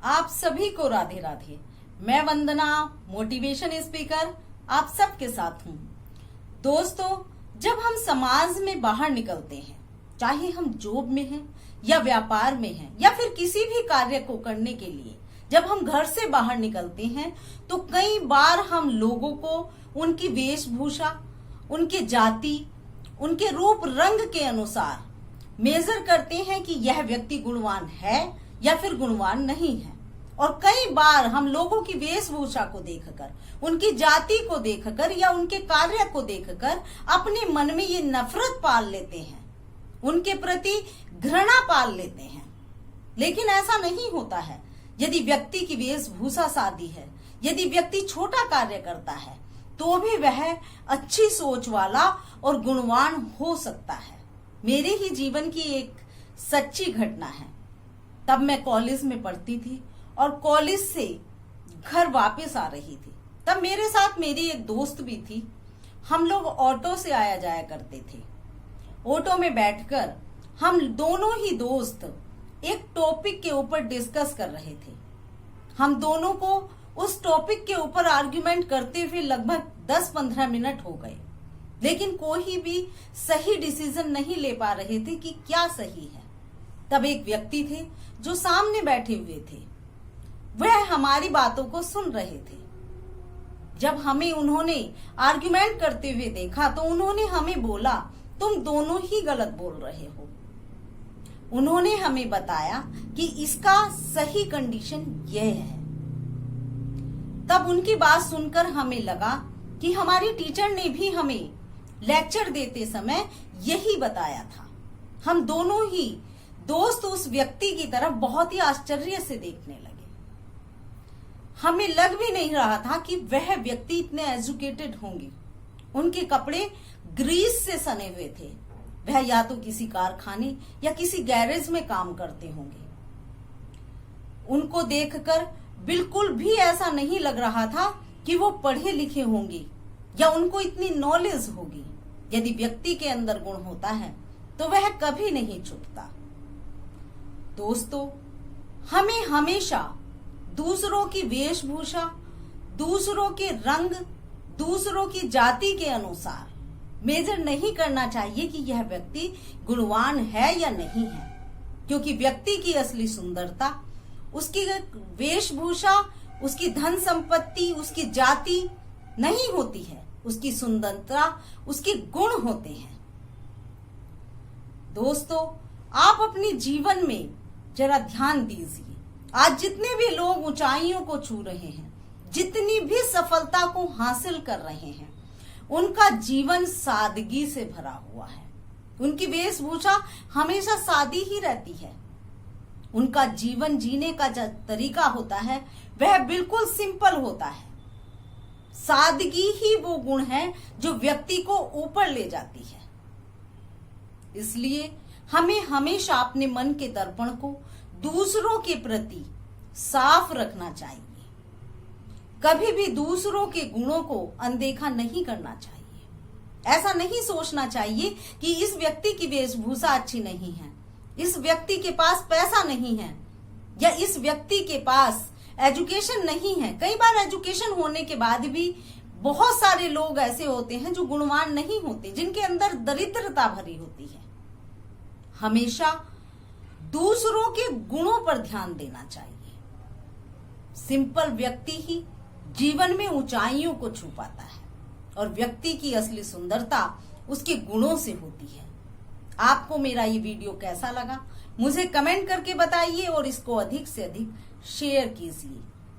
आप सभी को राधे राधे। मैं वंदना, मोटिवेशन स्पीकर, आप सबके साथ हूँ। दोस्तों, जब हम समाज में बाहर निकलते हैं, चाहे हम जॉब में हैं या व्यापार में हैं या फिर किसी भी कार्य को करने के लिए जब हम घर से बाहर निकलते हैं, तो कई बार हम लोगों को उनकी वेशभूषा, उनके जाति, उनके रूप रंग के अनुसार मेजर करते हैं कि यह व्यक्ति गुणवान है या फिर गुणवान नहीं है। और कई बार हम लोगों की वेशभूषा को देखकर, उनकी जाति को देखकर या उनके कार्य को देखकर अपने मन में ये नफरत पाल लेते हैं, उनके प्रति घृणा पाल लेते हैं। लेकिन ऐसा नहीं होता है। यदि व्यक्ति की वेशभूषा सादी है, यदि व्यक्ति छोटा कार्य करता है, तो भी वह अच्छी सोच वाला और गुणवान हो सकता है। मेरे ही जीवन की एक सच्ची घटना है। तब मैं कॉलेज में पढ़ती थी और कॉलेज से घर वापस आ रही थी। तब मेरे साथ मेरी एक दोस्त भी थी। हम लोग ऑटो से आया जाया करते थे। ऑटो में बैठकर हम दोनों ही दोस्त एक टॉपिक के ऊपर डिस्कस कर रहे थे। हम दोनों को उस टॉपिक के ऊपर आर्ग्यूमेंट करते हुए लगभग 10-15 मिनट हो गए, लेकिन कोई भी सही डिसीजन नहीं ले पा रहे थे कि क्या सही है। तब एक व्यक्ति थे जो सामने बैठे हुए थे। वह हमारी बातों को सुन रहे थे। जब हमें उन्होंने आर्ग्यूमेंट करते हुए देखा तो उन्होंने हमें बोला, तुम दोनों ही गलत बोल रहे हो। उन्होंने हमें बताया कि इसका सही कंडीशन यह है। तब उनकी बात सुनकर हमें लगा कि हमारी टीचर ने भी हमें लेक्चर देते समय यही बताया था। हम दोनों ही दोस्त उस व्यक्ति की तरफ बहुत ही आश्चर्य से देखने लगे। हमें लग भी नहीं रहा था कि वह व्यक्ति इतने एजुकेटेड होंगे। उनके कपड़े ग्रीस से सने हुए थे। वह या तो किसी कारखाने या किसी गैरेज में काम करते होंगे। उनको देखकर बिल्कुल भी ऐसा नहीं लग रहा था कि वो पढ़े लिखे होंगे या उनको इतनी नॉलेज होगी। यदि व्यक्ति के अंदर गुण होता है तो वह कभी नहीं छुपता। दोस्तों, हमें हमेशा दूसरों की वेशभूषा, दूसरों के रंग, दूसरों की जाति के अनुसार मेजर नहीं करना चाहिए कि यह व्यक्ति गुणवान है या नहीं है, क्योंकि व्यक्ति की असली सुंदरता उसकी वेशभूषा, उसकी धन संपत्ति, उसकी जाति नहीं होती है। उसकी सुंदरता, उसके गुण होते हैं। दोस्तों, आप अपने जीवन में जरा ध्यान दीजिए। आज जितने भी लोग ऊंचाइयों को छू रहे हैं, जितनी भी सफलता को हासिल कर रहे हैं, उनका जीवन सादगी से भरा हुआ है। उनकी वेशभूषा हमेशा सादी ही रहती है। उनका जीवन जीने का जो तरीका होता है वह बिल्कुल सिंपल होता है। सादगी ही वो गुण है जो व्यक्ति को ऊपर ले जाती है। इसलिए हमें हमेशा अपने मन के दर्पण को दूसरों के प्रति साफ रखना चाहिए। कभी भी दूसरों के गुणों को अनदेखा नहीं करना चाहिए। ऐसा नहीं सोचना चाहिए कि इस व्यक्ति की वेशभूषा अच्छी नहीं है, इस व्यक्ति के पास पैसा नहीं है, या इस व्यक्ति के पास एजुकेशन नहीं है। कई बार एजुकेशन होने के बाद भी बहुत सारे लोग ऐसे होते हैं जो गुणवान नहीं होते, जिनके अंदर दरिद्रता भरी होती है। हमेशा दूसरों के गुणों पर ध्यान देना चाहिए। सिंपल व्यक्ति ही जीवन में ऊंचाइयों को छू पाता है और व्यक्ति की असली सुंदरता उसके गुणों से होती है। आपको मेरा ये वीडियो कैसा लगा मुझे कमेंट करके बताइए और इसको अधिक से अधिक शेयर कीजिए।